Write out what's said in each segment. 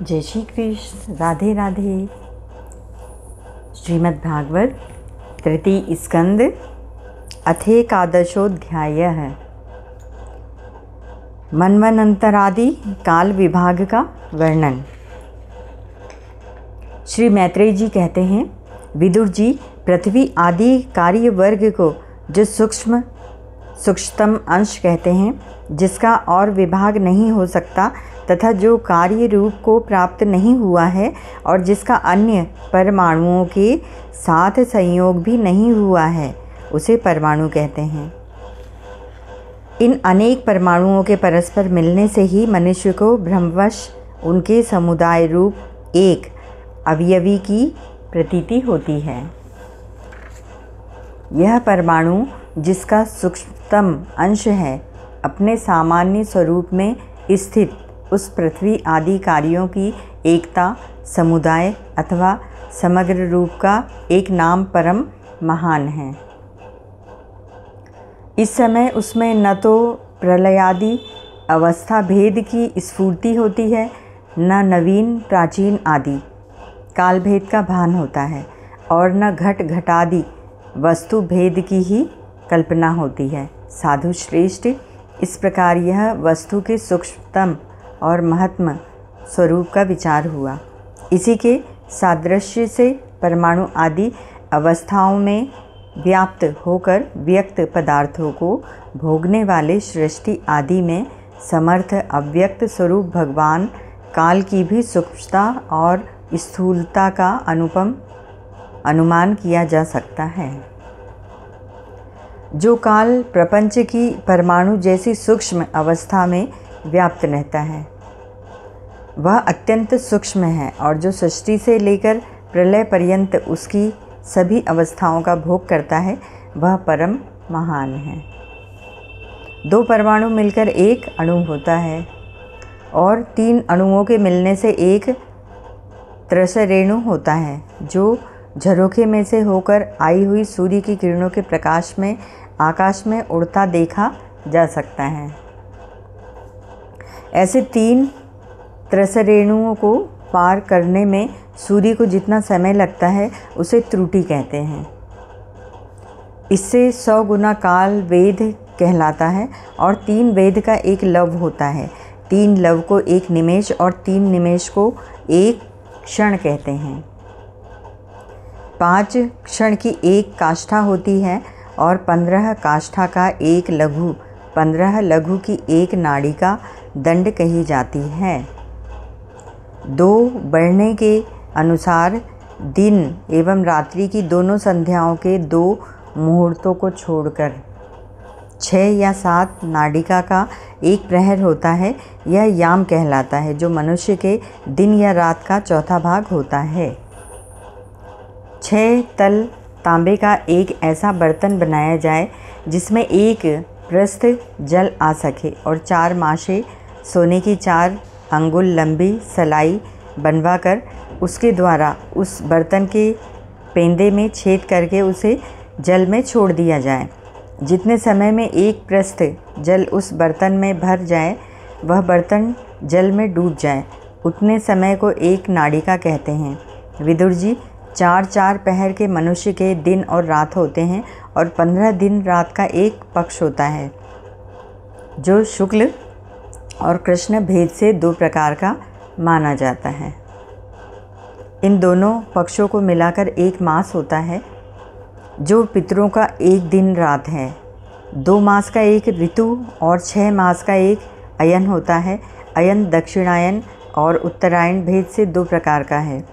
जय श्री कृष्ण, राधे राधे। श्रीमद् भागवत तृतीय स्कंद अथेकादशोऽध्यायः। मन्वन्तरादि काल विभाग का वर्णन। श्री मैत्रेय जी कहते हैं, विदुर जी, पृथ्वी आदि कार्य वर्ग को जो सूक्ष्मतम अंश कहते हैं, जिसका और विभाग नहीं हो सकता तथा जो कार्य रूप को प्राप्त नहीं हुआ है और जिसका अन्य परमाणुओं के साथ संयोग भी नहीं हुआ है, उसे परमाणु कहते हैं। इन अनेक परमाणुओं के परस्पर मिलने से ही मनुष्य को भ्रमवश उनके समुदाय रूप एक अवयवी की प्रतीति होती है। यह परमाणु, जिसका सूक्ष्मतम अंश है, अपने सामान्य स्वरूप में स्थित उस पृथ्वी आदि कार्यों की एकता, समुदाय अथवा समग्र रूप का एक नाम परम महान है। इस समय उसमें न तो प्रलयादि अवस्था भेद की स्फूर्ति होती है, न नवीन प्राचीन आदि काल भेद का भान होता है, और न घट घटादि वस्तु भेद की ही कल्पना होती है। साधु श्रेष्ठ, इस प्रकार यह वस्तु के सूक्ष्मतम और महत्म स्वरूप का विचार हुआ। इसी के सादृश्य से परमाणु आदि अवस्थाओं में व्याप्त होकर व्यक्त पदार्थों को भोगने वाले सृष्टि आदि में समर्थ अव्यक्त स्वरूप भगवान काल की भी सूक्ष्मता और स्थूलता का अनुमान किया जा सकता है। जो काल प्रपंच की परमाणु जैसी सूक्ष्म अवस्था में व्याप्त रहता है, वह अत्यंत सूक्ष्म है, और जो सृष्टि से लेकर प्रलय पर्यंत उसकी सभी अवस्थाओं का भोग करता है, वह परम महान है। दो परमाणु मिलकर एक अणु होता है, और तीन अणुओं के मिलने से एक त्रसरेणु होता है, जो झरोखे में से होकर आई हुई सूर्य की किरणों के प्रकाश में आकाश में उड़ता देखा जा सकता है। ऐसे तीन त्रसरेणुओं को पार करने में सूर्य को जितना समय लगता है, उसे त्रुटि कहते हैं। इससे 100 गुना काल वेद कहलाता है, और 3 वेद का एक लव होता है। 3 लव को एक निमेष और 3 निमेष को एक क्षण कहते हैं। 5 क्षण की एक काष्ठा होती है, और 15 काष्ठा का एक लघु, 15 लघु की एक नाड़ी का दंड कही जाती है। 2 बढ़ने के अनुसार दिन एवं रात्रि की दोनों संध्याओं के 2 मुहूर्तों को छोड़कर 6 या 7 नाडिका का एक प्रहर होता है। यह याम कहलाता है, जो मनुष्य के दिन या रात का चौथा भाग होता है। 6 तल तांबे का एक ऐसा बर्तन बनाया जाए जिसमें एक प्रस्थ जल आ सके, और 4 माशे सोने की 4 अंगुल लंबी सलाई बनवाकर उसके द्वारा उस बर्तन के पेंदे में छेद करके उसे जल में छोड़ दिया जाए। जितने समय में एक प्रस्थ जल उस बर्तन में भर जाए, वह बर्तन जल में डूब जाए, उतने समय को एक नाडिका कहते हैं। विदुर जी, 4-4 पहर के मनुष्य के दिन और रात होते हैं, और 15 दिन रात का एक पक्ष होता है, जो शुक्ल और कृष्ण भेद से 2 प्रकार का माना जाता है। इन दोनों पक्षों को मिलाकर एक मास होता है, जो पितरों का एक दिन रात है। 2 मास का एक ऋतु और 6 मास का एक अयन होता है। अयन दक्षिणायन और उत्तरायण भेद से 2 प्रकार का है।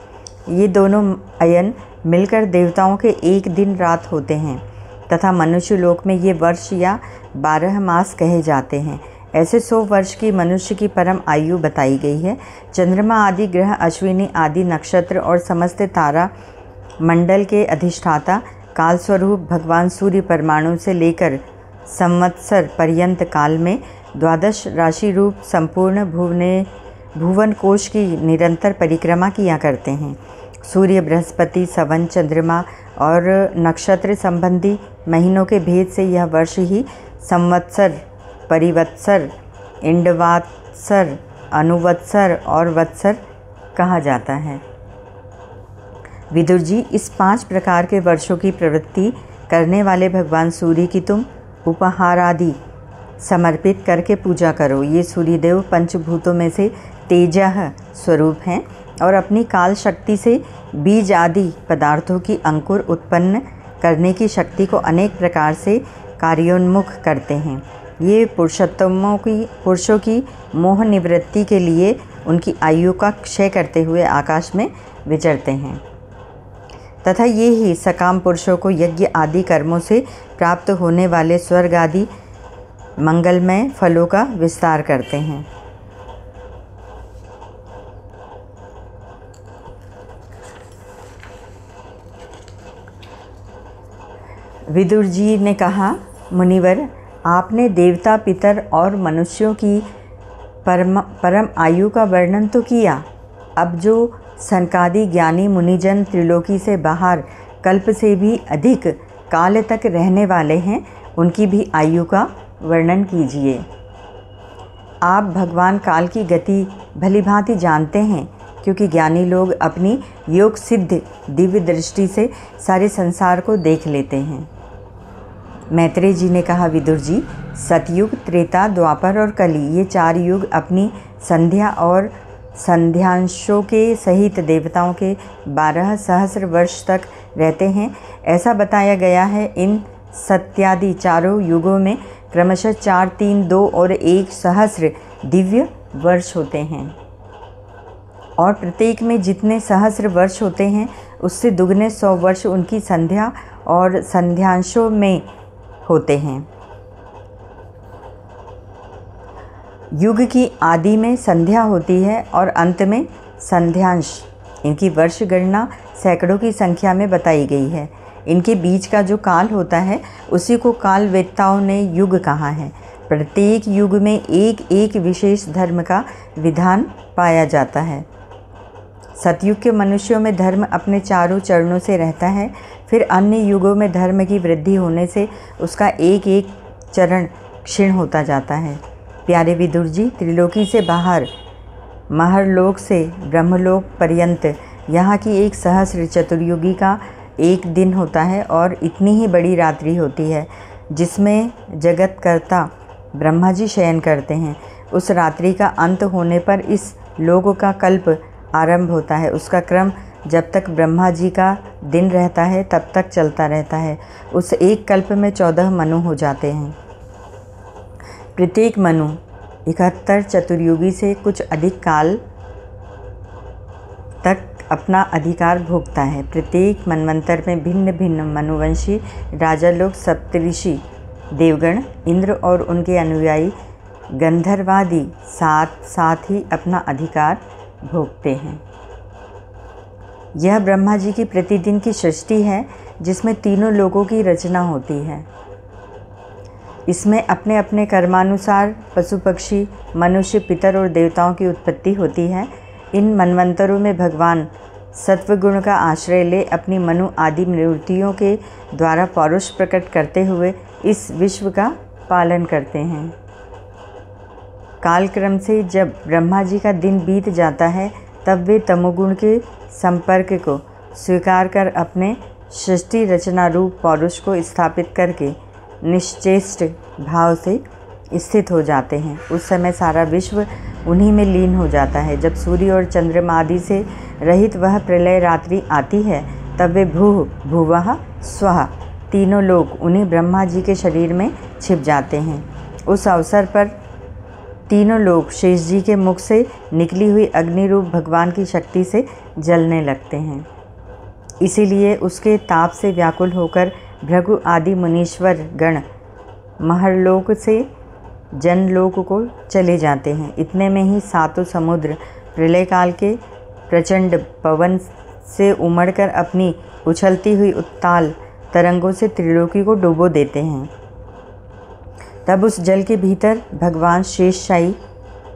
ये दोनों अयन मिलकर देवताओं के एक दिन रात होते हैं, तथा मनुष्य लोक में ये वर्ष या 12 मास कहे जाते हैं। ऐसे 100 वर्ष की मनुष्य की परम आयु बताई गई है। चंद्रमा आदि ग्रह, अश्विनी आदि नक्षत्र और समस्त तारा मंडल के अधिष्ठाता कालस्वरूप भगवान सूर्य परमाणु से लेकर संवत्सर पर्यंत काल में 12 राशि रूप संपूर्ण भुवन कोश की निरंतर परिक्रमा किया करते हैं। सूर्य, बृहस्पति, सवन, चंद्रमा और नक्षत्र संबंधी महीनों के भेद से यह वर्ष ही संवत्सर, परिवत्सर, इंडवात्सर, अनुवत्सर और वत्सर कहा जाता है। विदुर जी, इस 5 प्रकार के वर्षों की प्रवृत्ति करने वाले भगवान सूर्य की तुम उपहार आदि समर्पित करके पूजा करो। ये सूर्यदेव पंचभूतों में से तेजः स्वरूप हैं और अपनी काल शक्ति से बीज आदि पदार्थों की अंकुर उत्पन्न करने की शक्ति को अनेक प्रकार से कार्योन्मुख करते हैं। ये पुरुषों की मोह निवृत्ति के लिए उनकी आयु का क्षय करते हुए आकाश में विचरते हैं तथा ये ही सकाम पुरुषों को यज्ञ आदि कर्मों से प्राप्त होने वाले स्वर्ग आदि मंगलमय फलों का विस्तार करते हैं। विदुर जी ने कहा, मुनिवर, आपने देवता, पितर और मनुष्यों की परम आयु का वर्णन तो किया। अब जो सनकादि ज्ञानी मुनिजन त्रिलोकी से बाहर कल्प से भी अधिक काल तक रहने वाले हैं, उनकी भी आयु का वर्णन कीजिए। आप भगवान काल की गति भली भांति जानते हैं, क्योंकि ज्ञानी लोग अपनी योग सिद्ध दिव्य दृष्टि से सारे संसार को देख लेते हैं। मैत्रेय जी ने कहा, विदुर जी, सतयुग, त्रेता, द्वापर और कली, ये 4 युग अपनी संध्या और संध्यांशों के सहित देवताओं के 12 सहस्र वर्ष तक रहते हैं, ऐसा बताया गया है। इन सत्यादि चारों युगों में क्रमशः 4, 3, 2 और 1 सहस्र दिव्य वर्ष होते हैं और प्रत्येक में जितने सहस्र वर्ष होते हैं उससे दुगने 100 वर्ष उनकी संध्या और संध्यांशों में होते हैं। युग की आदि में संध्या होती है और अंत में संध्यांश। इनकी वर्ष गणना सैकड़ों की संख्या में बताई गई है। इनके बीच का जो काल होता है उसी को काल वेत्ताओं ने युग कहा है। प्रत्येक युग में एक एक विशेष धर्म का विधान पाया जाता है। सतयुग के मनुष्यों में धर्म अपने चारों चरणों से रहता है। फिर अन्य युगों में धर्म की वृद्धि होने से उसका एक एक चरण क्षीण होता जाता है। प्यारे विदुर जी, त्रिलोकी से बाहर महरलोक से ब्रह्मलोक पर्यंत यहाँ की 1 सहस्र चतुर्युगी का एक दिन होता है और इतनी ही बड़ी रात्रि होती है जिसमें जगतकर्ता ब्रह्मा जी शयन करते हैं। उस रात्रि का अंत होने पर इस लोक का कल्प आरंभ होता है। उसका क्रम जब तक ब्रह्मा जी का दिन रहता है तब तक चलता रहता है। उस एक कल्प में 14 मनु हो जाते हैं। प्रत्येक मनु 71 चतुर्युगी से कुछ अधिक काल तक अपना अधिकार भोगता है। प्रत्येक मनवंतर में भिन्न भिन्न मनुवंशी राजा लोग, सप्तऋषि, देवगण, इंद्र और उनके अनुयायी गंधर्वादि साथ ही अपना अधिकार भोगते हैं। यह ब्रह्मा जी की प्रतिदिन की सृष्टि है जिसमें तीनों लोगों की रचना होती है। इसमें अपने अपने कर्मानुसार पशु पक्षी, मनुष्य, पितर और देवताओं की उत्पत्ति होती है। इन मनवंतरों में भगवान सत्वगुण का आश्रय ले अपनी मनु आदि मूर्तियों के द्वारा पौरुष प्रकट करते हुए इस विश्व का पालन करते हैं। कालक्रम से जब ब्रह्मा जी का दिन बीत जाता है तब वे तमोगुण के संपर्क को स्वीकार कर अपने सृष्टि रचना रूप पौरुष को स्थापित करके निश्चेष्ट भाव से स्थित हो जाते हैं। उस समय सारा विश्व उन्हीं में लीन हो जाता है। जब सूर्य और चंद्रमा आदि से रहित वह प्रलय रात्रि आती है तब वे भूः भुवः स्वः तीनों लोग उन्हीं ब्रह्मा जी के शरीर में छिप जाते हैं। उस अवसर पर तीनों लोग शेष जी के मुख से निकली हुई अग्नि रूप भगवान की शक्ति से जलने लगते हैं। इसीलिए उसके ताप से व्याकुल होकर भृगु आदि मुनीश्वर गण महरलोक से जनलोक को चले जाते हैं। इतने में ही 7 समुद्र प्रलय काल के प्रचंड पवन से उमड़कर अपनी उछलती हुई उत्ताल तरंगों से त्रिलोकी को डुबो देते हैं। तब उस जल के भीतर भगवान शेषशायी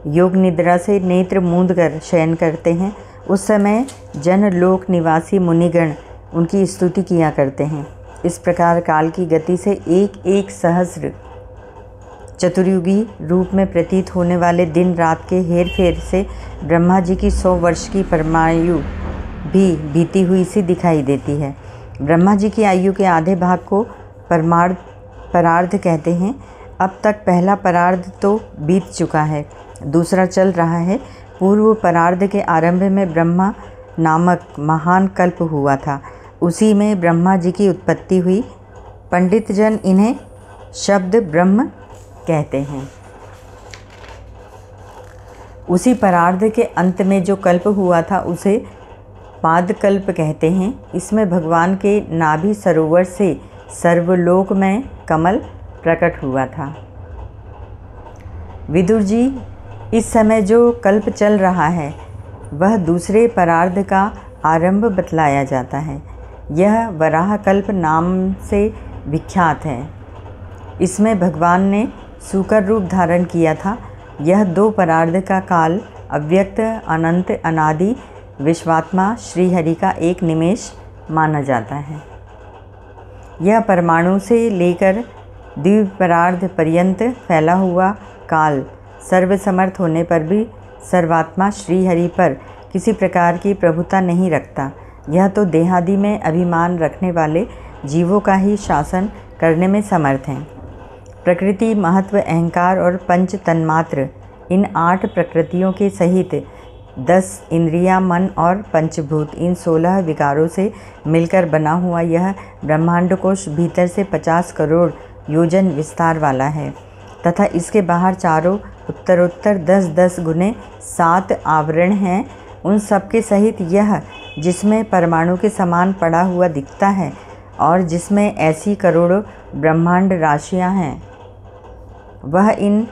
योग निद्रा से नेत्र मूंद कर शयन करते हैं। उस समय जनलोक निवासी मुनिगण उनकी स्तुति किया करते हैं। इस प्रकार काल की गति से एक एक सहस्र चतुर्युगी रूप में प्रतीत होने वाले दिन रात के हेर फेर से ब्रह्मा जी की 100 वर्ष की परमायु भी बीती हुई सी दिखाई देती है। ब्रह्मा जी की आयु के आधे भाग को परार्ध कहते हैं। अब तक पहला परार्ध तो बीत चुका है, दूसरा चल रहा है। पूर्व परार्ध के आरंभ में ब्रह्मा नामक महान कल्प हुआ था, उसी में ब्रह्मा जी की उत्पत्ति हुई। पंडित जन इन्हें शब्द ब्रह्म कहते हैं। उसी परार्ध के अंत में जो कल्प हुआ था उसे पादकल्प कहते हैं। इसमें भगवान के नाभि सरोवर से सर्वलोक में कमल प्रकट हुआ था। विदुर जी, इस समय जो कल्प चल रहा है वह दूसरे परार्ध का आरंभ बतलाया जाता है। यह वराह कल्प नाम से विख्यात है। इसमें भगवान ने सूकर रूप धारण किया था। यह 2 परार्ध का काल अव्यक्त अनंत अनादि विश्वात्मा श्रीहरि का एक निमेष माना जाता है। यह परमाणु से लेकर द्विपरार्ध पर्यंत फैला हुआ काल सर्वसमर्थ होने पर भी सर्वात्मा श्रीहरि पर किसी प्रकार की प्रभुता नहीं रखता। यह तो देहादि में अभिमान रखने वाले जीवों का ही शासन करने में समर्थ हैं। प्रकृति, महत्व, अहंकार और पंच तन्मात्र, इन 8 प्रकृतियों के सहित 10 इंद्रियां, मन और पंचभूत, इन 16 विकारों से मिलकर बना हुआ यह ब्रह्मांड कोश भीतर से 50 करोड़ योजन विस्तार वाला है तथा इसके बाहर चारों उत्तरोत्तर 10-10 गुने 7 आवरण हैं। उन सब के सहित यह, जिसमें परमाणु के समान पड़ा हुआ दिखता है और जिसमें ऐसी करोड़ों ब्रह्मांड राशियां हैं, वह इन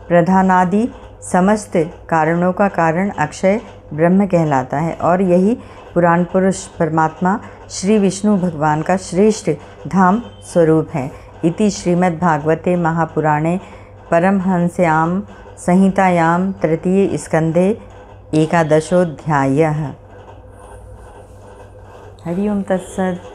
प्रधानादि समस्त कारणों का कारण अक्षय ब्रह्म कहलाता है और यही पुराण पुरुष परमात्मा श्री विष्णु भगवान का श्रेष्ठ धाम स्वरूप है। इति श्रीमद्भागवते महापुराणे परमहंस्यां संहितायां तृतीय स्कंधे 11 हरि ओम तत्सत्।